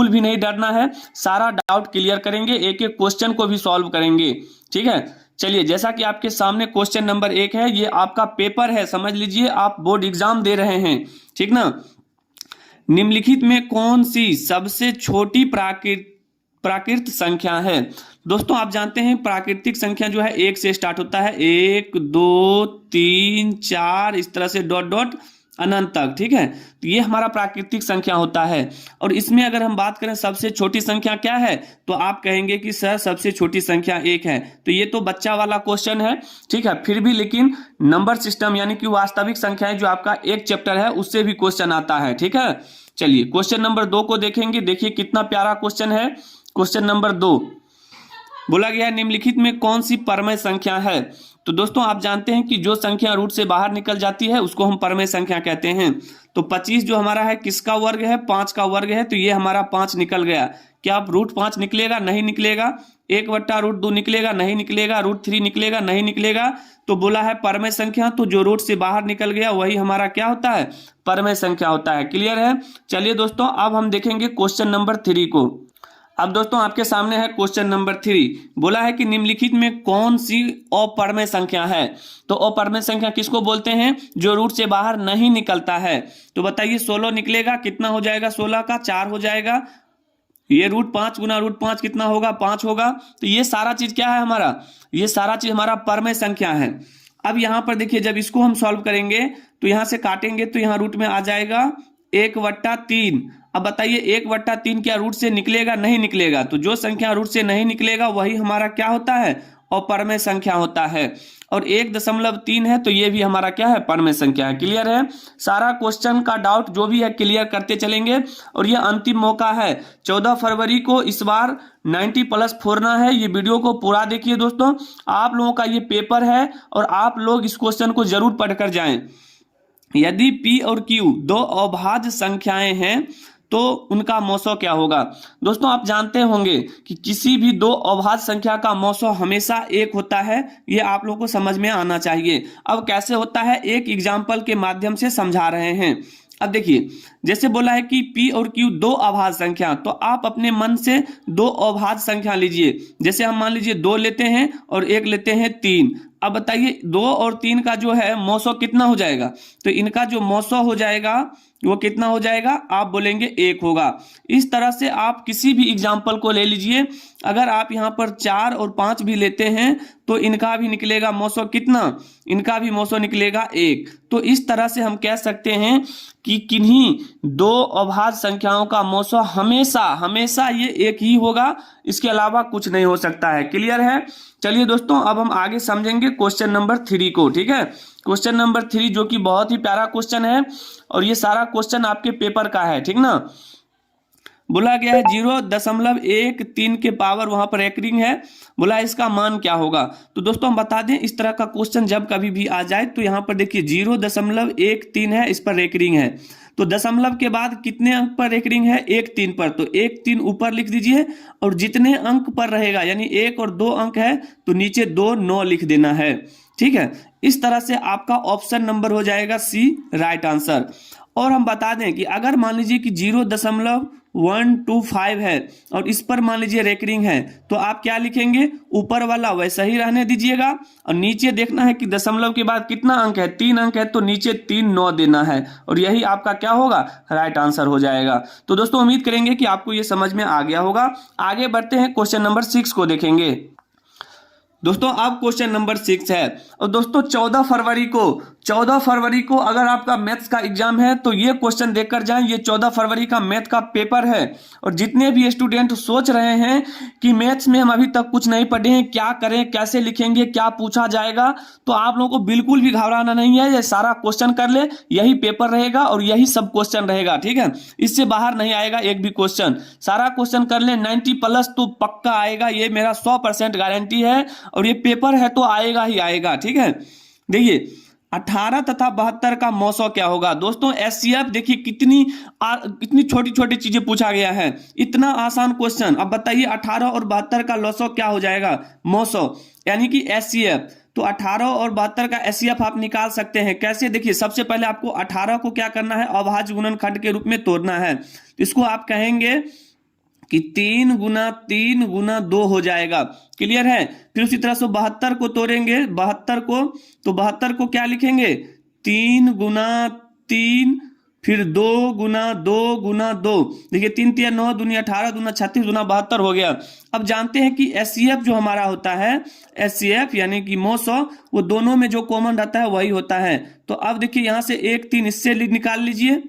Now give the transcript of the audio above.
बिल्कुल भी नहीं डरना है, सारा डाउट क्लियर करेंगे, एक एक क्वेश्चन को भी सॉल्व करेंगे। ठीक है, चलिए जैसा कि आपके सामने क्वेश्चन नंबर 1 है, ये आपका पेपर है, समझ लीजिए आप बोर्ड एग्जाम दे रहे हैं। ठीक ना, निम्नलिखित में कौन सी सबसे छोटी प्राकृत संख्या है? दोस्तों आप जानते हैं प्राकृतिक संख्या जो है 1 से स्टार्ट होता है, 1 2 3 4 इस तरह से डॉट डॉट अनंत तक। ठीक है, तो ये हमारा प्राकृतिक संख्या होता है। और इसमें अगर हम बात करें सबसे छोटी संख्या क्या है, तो आप कहेंगे कि सर सबसे छोटी संख्या 1 है। तो ये तो बच्चा वाला क्वेश्चन है। ठीक है, फिर भी लेकिन नंबर सिस्टम यानी कि वास्तविक संख्याएं जो आपका एक चैप्टर है उससे भी क्वेश्चन आता है। ठीक है, चलिए क्वेश्चन नंबर 2 को देखेंगे। देखिए कितना प्यारा क्वेश्चन है। क्वेश्चन नंबर 2 बोला गया है निम्नलिखित में कौन सी परमेय संख्या है? तो दोस्तों आप जानते हैं कि जो संख्या रूट से बाहर निकल जाती है उसको हम परमेय संख्या कहते हैं। तो 25 जो हमारा है किसका वर्ग है? 5 का वर्ग है, तो ये हमारा 5 निकल गया। क्या आप रूट 5 निकलेगा? नहीं निकलेगा। 1/√2 निकलेगा? नहीं निकलेगा। √3 निकलेगा? नहीं निकलेगा। तो बोला है परमेय संख्या, तो जो रूट से बाहर निकल गया वही हमारा क्या होता है? परमेय संख्या होता है। क्लियर है? चलिए दोस्तों अब हम देखेंगे क्वेश्चन नंबर 3 को। अब दोस्तों आपके सामने है क्वेश्चन नंबर 3। बोला है कि निम्नलिखित में कौन सी अपरमेय संख्या है? तो अपरमेय संख्या किसको बोलते हैं? जो रूट से बाहर नहीं निकलता है। तो बताइए 16 निकलेगा? कितना हो जाएगा? 16 का 4 हो जाएगा। ये √5 गुना √5 कितना होगा? 5 होगा। तो ये सारा चीज क्या है हमारा? ये सारा चीज हमारा परमेय संख्या है। अब यहां पर देखिए जब इसको हम सॉल्व करेंगे तो यहां से काटेंगे तो यहां रूट में आ जाएगा 1/3। अब बताइए 1/3 क्या रूट से निकलेगा? नहीं निकलेगा। तो जो संख्या रूट से नहीं निकलेगा वही हमारा क्या होता है? अपरमेय संख्या होता है। और 1.3 है तो ये भी हमारा क्या है? परमेय संख्या है। क्लियर है? सारा क्वेश्चन का डाउट जो भी है क्लियर करते चलेंगे। और ये अंतिम मौका है, 14 फरवरी को इस बार 90+ फोड़ना है। ये वीडियो को पूरा देखिए दोस्तों, आप लोगों का ये पेपर है और आप लोग इस क्वेश्चन को जरूर पढ़कर जाएं। यदि P और Q दो अभाज्य संख्याएं हैं तो उनका मौसो क्या होगा? दोस्तों आप जानते होंगे कि किसी भी दो अभाज्य संख्या का मौसो हमेशा 1 होता है। ये आप लोगों को समझ में आना चाहिए। अब कैसे होता है एक एग्जाम्पल के माध्यम से समझा रहे हैं। अब देखिए जैसे बोला है कि P और Q दो अभाज्य संख्या, तो आप अपने मन से दो अभाज्य संख्या लीजिए। जैसे हम मान लीजिए 2 लेते हैं और 1 लेते हैं 3। अब बताइए 2 और 3 का जो है मौसो कितना हो जाएगा? तो इनका जो मौसो हो जाएगा वो कितना हो जाएगा? आप बोलेंगे 1 होगा। इस तरह से आप किसी भी एग्जाम्पल को ले लीजिए। अगर आप यहाँ पर 4 और 5 भी लेते हैं तो इनका भी निकलेगा मौसो कितना? इनका भी मौसो निकलेगा 1। तो इस तरह से हम कह सकते हैं कि किन्हीं दो अभाज्य संख्याओं का मौसो हमेशा हमेशा ये 1 ही होगा, इसके अलावा कुछ नहीं हो सकता है। क्लियर है? चलिए दोस्तों अब हम आगे समझेंगे क्वेश्चन नंबर 3 को। ठीक है, क्वेश्चन नंबर 3 जो कि बहुत ही प्यारा क्वेश्चन है और ये सारा क्वेश्चन आपके पेपर का है। ठीक ना, बोला गया है 0.13 के पावर वहां पर रेकरिंग है। बोला इसका मान क्या होगा? तो दोस्तों हम बता दें इस तरह का क्वेश्चन जब कभी भी आ जाए तो यहाँ पर देखिए 0.13 है, इस पर रेकरिंग है। तो दशमलव के बाद कितने अंक पर रेकरिंग है? 1 3 पर। तो 1 3 ऊपर लिख दीजिए और जितने अंक पर रहेगा यानी 1 और 2 अंक है तो नीचे 2 9 लिख देना है। ठीक है, इस तरह से आपका ऑप्शन नंबर हो जाएगा C राइट आंसर। और हम बता दें कि अगर मान लीजिए कि 0.125 है और इस पर मान लीजिए रेकरिंग है तो आप क्या लिखेंगे? ऊपर वाला वैसा ही रहने दीजिएगा और नीचे देखना है कि दशमलव के बाद कितना अंक है? 3 अंक है तो नीचे 3 9 देना है और यही आपका क्या होगा? राइट आंसर हो जाएगा। तो दोस्तों उम्मीद करेंगे कि आपको ये समझ में आ गया होगा। आगे बढ़ते हैं, क्वेश्चन नंबर 6 को देखेंगे। दोस्तों अब क्वेश्चन नंबर 6 है और दोस्तों 14 फरवरी को अगर आपका मैथ्स का एग्जाम है तो ये क्वेश्चन देखकर जाएं। ये 14 फरवरी का मैथ का पेपर है और जितने भी स्टूडेंट सोच रहे हैं कि मैथ्स में हम अभी तक कुछ नहीं पढ़े हैं, क्या करें, कैसे लिखेंगे, क्या पूछा जाएगा, तो आप लोगों को बिल्कुल भी घबराना नहीं है। ये सारा क्वेश्चन कर ले, यही पेपर रहेगा और यही सब क्वेश्चन रहेगा। ठीक है, इससे बाहर नहीं आएगा एक भी क्वेश्चन। सारा क्वेश्चन कर ले, 90+ तो पक्का आएगा, ये मेरा 100% गारंटी है और ये पेपर है तो आएगा ही आएगा। ठीक है, देखिए 18 तथा 72 का मौसो क्या होगा? दोस्तों एचसीएफ देखिए कितनी छोटी छोटी चीजें पूछा गया है, इतना आसान क्वेश्चन। अब बताइए 18 और 72 का लॉसो क्या हो जाएगा? मौसो यानी कि एचसीएफ। तो 18 और 72 का एचसीएफ आप निकाल सकते हैं। कैसे? देखिए सबसे पहले आपको 18 को क्या करना है? अभाज्य गुणनखंड के रूप में तोड़ना है। तो इसको आप कहेंगे कि 3 × 3 × 2 हो जाएगा। क्लियर है। फिर उसी तरह से 72 को तोड़ेंगे, 72 को, तो 72 को क्या लिखेंगे, 3 × 3, फिर 2 × 2 × 2। देखिए 3 × 9, दूनी 18, दूना 36, दूना 72 हो गया। अब जानते हैं कि एचसीएफ जो हमारा होता है, एचसीएफ यानी कि मोसो, वो दोनों में जो कॉमन रहता है वही होता है। तो अब देखिए यहाँ से 1 3 इससे निकाल लीजिए,